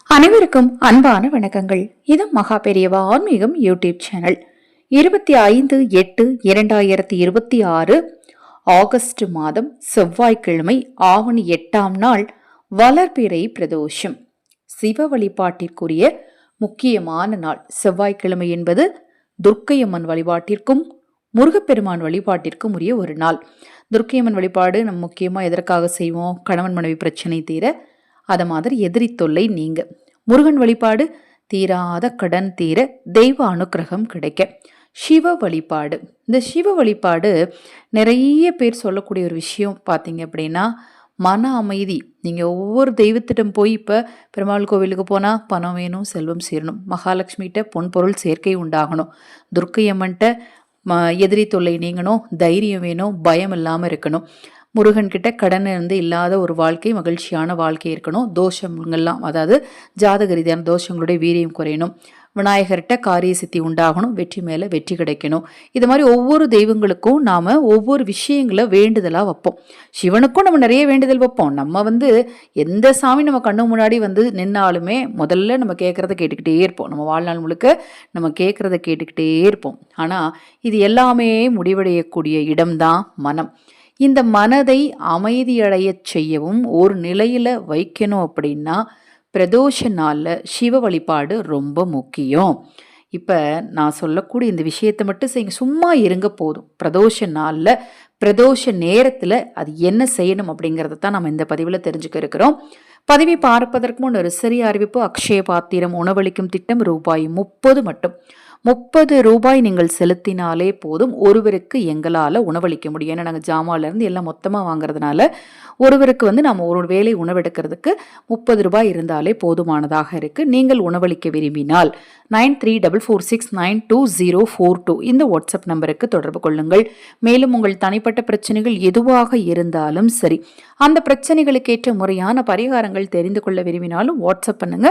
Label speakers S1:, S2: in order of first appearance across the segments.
S1: அனைவருக்கும் அன்பான வணக்கங்கள். இது மகா பெரியவா ஆன்மீகம் யூடியூப் சேனல். 25/8/2026 ஆகஸ்ட் மாதம் செவ்வாய்க்கிழமை ஆவணி 8ஆம் நாள் வளர்பிறை பிரதோஷம். சிவ வழிபாட்டிற்குரிய முக்கியமான நாள். செவ்வாய்க்கிழமை என்பது துர்க்கையம்மன் வழிபாட்டிற்கும் முருகப்பெருமான் வழிபாட்டிற்கும் உரிய ஒரு நாள். துர்க்கையம்மன் வழிபாடு நம்ம முக்கியமா எதற்காக செய்வோம்? கணவன் மனைவி பிரச்சனை தீர, அத மாதிரி எதிரி தொல்லை நீங்க. முருகன் வழிபாடு தீராத கடன் தீர, தெய்வ அனுக்கிரகம் கிடைக்க. சிவ வழிபாடு, இந்த சிவ வழிபாடு நிறைய பேர் சொல்லக்கூடிய ஒரு விஷயம் பார்த்தீங்க அப்படின்னா மன அமைதி. நீங்கள் ஒவ்வொரு தெய்வத்திடம் போய் இப்போ பெருமாள் கோவிலுக்கு போனால் பணம் வேணும், செல்வம் சேரணும். மகாலட்சுமிகிட்ட பொன் பொருள் சேர்க்கை உண்டாகணும். துர்க்கையம்மன்ட்ட எதிரி தொல்லை நீங்கணும், தைரியம் வேணும், பயம் இல்லாமல் இருக்கணும். முருகன்கிட்ட கடன் இல்லாத ஒரு வாழ்க்கை, மகிழ்ச்சியான வாழ்க்கை இருக்கணும். தோஷங்கள்லாம், அதாவது ஜாதக ரீதியான தோஷங்களுடைய வீரியம் குறையணும். விநாயகர்கிட்ட காரிய சித்தி உண்டாகணும், வெற்றி மேலே வெற்றி கிடைக்கணும். இது மாதிரி ஒவ்வொரு தெய்வங்களுக்கும் நாம் ஒவ்வொரு விஷயங்களை வேண்டுதலாக வைப்போம். சிவனுக்கும் நம்ம நிறைய வேண்டுதல் வைப்போம். நம்ம எந்த சாமி நம்ம கண்ணு முன்னாடி நின்னாலுமே முதல்ல நம்ம கேட்குறத கேட்டுக்கிட்டே இருப்போம். நம்ம வாழ்நாள் முழுக்க நம்ம கேட்குறத கேட்டுக்கிட்டே இருப்போம். ஆனால் இது எல்லாமே முடிவடையக்கூடிய இடம்தான் மனம். இந்த மனதை அமைதியடைய செய்யவும் ஒரு நிலையில் வைக்கணும் அப்படின்னா பிரதோஷ நாளில் சிவ வழிபாடு ரொம்ப முக்கியம். இப்போ நான் சொல்லக்கூடிய இந்த விஷயத்தை மட்டும் செய்யுங்க, சும்மா இருங்க போதும். பிரதோஷ நாளில் பிரதோஷ நேரத்தில் அது என்ன செய்யணும் அப்படிங்கிறத தான் நம்ம இந்த பதிவில் தெரிஞ்சுக்க இருக்கிறோம். பதிவை பார்ப்பதற்கு முன் ஒரு சிறிய அறிவிப்பு. அக்ஷய பாத்திரம் உணவளிக்கும் திட்டம் ரூபாய் 30 மட்டும். 30 ரூபாய் நீங்கள் செலுத்தினாலே போதும். ஒருவருக்கு எங்களால் உணவளிக்க முடியும். ஏன்னா நாங்கள் ஜாமான்லேருந்து எல்லாம் மொத்தமாக வாங்குறதுனால ஒருவருக்கு நம்ம ஒரு வேளை உணவெடுக்கிறதுக்கு 30 ரூபாய் இருந்தாலே போதுமானதாக இருக்குது. நீங்கள் உணவளிக்க விரும்பினால் 9344692042 இந்த வாட்ஸ்அப் நம்பருக்கு தொடர்பு கொள்ளுங்கள். மேலும் உங்கள் தனிப்பட்ட பிரச்சனைகள் எதுவாக இருந்தாலும் சரி, அந்த பிரச்சனைகளுக்கேற்ற முறையான பரிகாரங்கள் தெரிந்து கொள்ள விரும்பினாலும் வாட்ஸ்அப் பண்ணுங்க,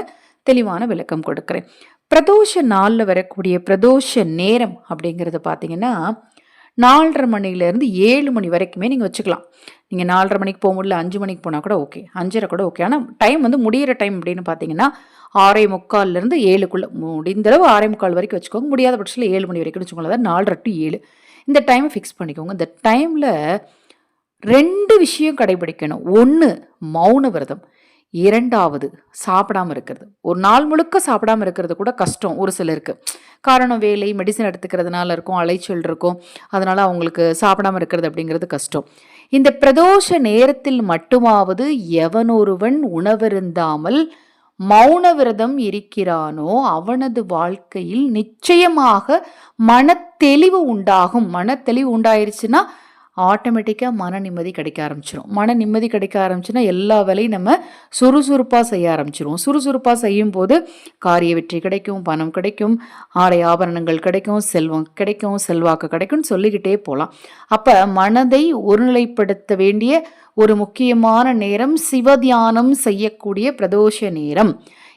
S1: தெளிவான விளக்கம் கொடுக்குறேன். பிரதோஷ நாளில் வரக்கூடிய பிரதோஷ நேரம் அப்படிங்கிறது பார்த்தீங்கன்னா 4:30 மணிலேருந்து 7 மணி வரைக்குமே நீங்கள் வச்சுக்கலாம். நீங்கள் 4:30 மணிக்கு போக முடியல, 5 மணிக்கு போனால் கூட ஓகே, 5:30 கூட ஓகே. ஆனால் டைம் முடிகிற டைம் அப்படின்னு பார்த்தீங்கன்னா 6:45 7க்குள்ளே, முடிந்தளவு 6:45 வரைக்கும் வச்சுக்கோங்க. முடியாத பட்சத்தில் 7 மணி வரைக்கும் வச்சுக்கோங்க. அதாவது 4:30 to 7 இந்த டைமை ஃபிக்ஸ் பண்ணிக்கோங்க. இந்த டைமில் 2 விஷயம் கடைபிடிக்கணும். 1 மௌன விரதம், 2வது சாப்பிடாமல் இருக்கிறது. ஒரு நாள் முழுக்க சாப்பிடாமல் இருக்கிறது கூட கஷ்டம் ஒரு சிலருக்கு. காரணம் வேலை, மெடிசன் எடுத்துக்கிறதுனால இருக்கும், அலைச்சல் இருக்கும், அதனால் அவங்களுக்கு சாப்பிடாமல் இருக்கிறது அப்படிங்கிறது கஷ்டம். இந்த பிரதோஷ நேரத்தில் மட்டுமாவது எவனொருவன் உணவருந்தாமல் மௌன விரதம் இருக்கிறானோ அவனது வாழ்க்கையில் நிச்சயமாக மனத்தெளிவு உண்டாகும். மனத்தெளிவு உண்டாயிருச்சுன்னா ஆட்டோமேட்டிக்காக மன நிம்மதி கிடைக்க ஆரம்பிச்சிடும். மன நிம்மதி கிடைக்க ஆரம்பிச்சுன்னா எல்லா வேலையும் நம்ம சுறுசுறுப்பாக செய்ய ஆரம்பிச்சிடுவோம். சுறுசுறுப்பாக செய்யும் போது காரிய வெற்றி கிடைக்கும், பணம் கிடைக்கும், ஆடை ஆபரணங்கள் கிடைக்கும், செல்வம் கிடைக்கும், செல்வாக்கு கிடைக்கும்னு சொல்லிக்கிட்டே போகலாம். அப்போ மனதை ஒருநிலைப்படுத்த வேண்டிய ஒரு முக்கியமான நேரம் சிவதியானம் செய்யக்கூடிய பிரதோஷ நேரம்.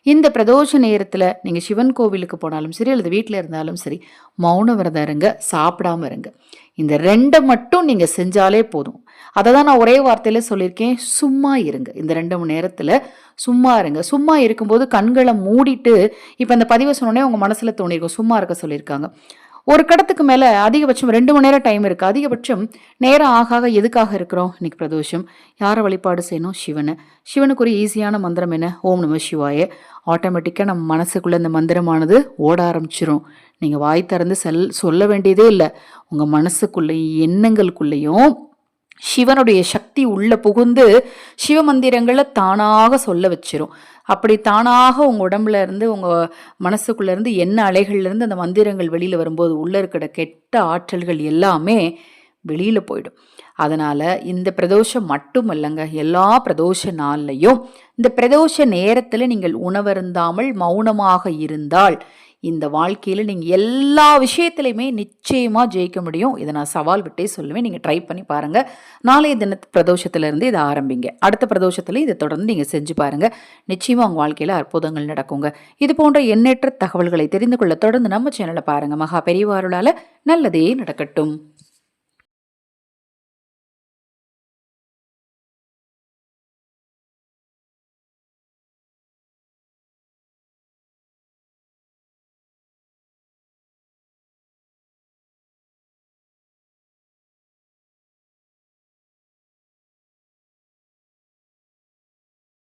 S1: இந்த பிரதோஷ நேரத்தில் நீங்கள் சிவன் கோவிலுக்கு போனாலும் சரி, அல்லது வீட்டில் இருந்தாலும் சரி, மௌன விரதம் இருங்க, சாப்பிடாம இருங்க. இந்த 2 மட்டும் நீங்கள் செஞ்சாலே போதும். அதை தான் நான் ஒரே வார்த்தையில் சொல்லியிருக்கேன், சும்மா இருங்க. இந்த 2 மணி நேரத்தில் சும்மா இருங்க. சும்மா இருக்கும்போது கண்களை மூடிட்டு, இப்போ இந்த பதிவை சொன்னோடனே உங்கள் மனசில் தோணிருக்கும், சும்மா இருக்க சொல்லியிருக்காங்க. ஒரு கடத்துக்கு மேலே அதிகபட்சம் 2 மணி நேரம் டைம் இருக்குது. அதிகபட்சம் நேரம் ஆக எதுக்காக இருக்கிறோம்? இன்னைக்கு பிரதோஷம். யாரை வழிபாடு செய்யணும்? சிவனை. சிவனுக்கு ஒரு ஈஸியான மந்திரம் என்ன? ஓம் நம சிவாய. ஆட்டோமேட்டிக்காக நம்ம மனசுக்குள்ளே இந்த மந்திரமானது ஓட ஆரம்பிச்சிரும். நீங்கள் வாய் திறந்து சொல்ல வேண்டியதே இல்லை. உங்கள் மனசுக்குள்ளேயும் எண்ணங்களுக்குள்ளேயும் சிவனுடைய சக்தி உள்ள புகுந்து சிவமந்திரங்களை தானாக சொல்ல வச்சிரும். அப்படி தானாக உங்கள் உடம்புல இருந்து, உங்கள் மனசுக்குள்ளே இருந்து, எண்ண அலைகள்லேருந்து அந்த மந்திரங்கள் வெளியில் வரும்போது உள்ளே இருக்கிற கெட்ட ஆற்றல்கள் எல்லாமே வெளியில் போயிடும். அதனால் இந்த பிரதோஷம் மட்டும் இல்லைங்க, எல்லா பிரதோஷ நாள்லையும் இந்த பிரதோஷ நேரத்தில் நீங்கள் உணவருந்தாமல் மௌனமாக இருந்தால் இந்த வாழ்க்கையில் நீங்கள் எல்லா விஷயத்துலையுமே நிச்சயமாக ஜெயிக்க முடியும். இதை நான் சவால் விட்டே சொல்லுவேன். நீங்கள் ட்ரை பண்ணி பாருங்கள். நாளைய தினத்து பிரதோஷத்துலேருந்து இதை ஆரம்பிங்க. அடுத்த பிரதோஷத்தில் இதை தொடர்ந்து நீங்கள் செஞ்சு பாருங்கள். நிச்சயமாக உங்கள் வாழ்க்கையில் அற்புதங்கள் நடக்குங்க. இது போன்ற எண்ணற்ற தகவல்களை தெரிந்து கொள்ள தொடர்ந்து நம்ம சேனலை பாருங்கள். மகா பெரியவா அருளால் நல்லதே நடக்கட்டும்.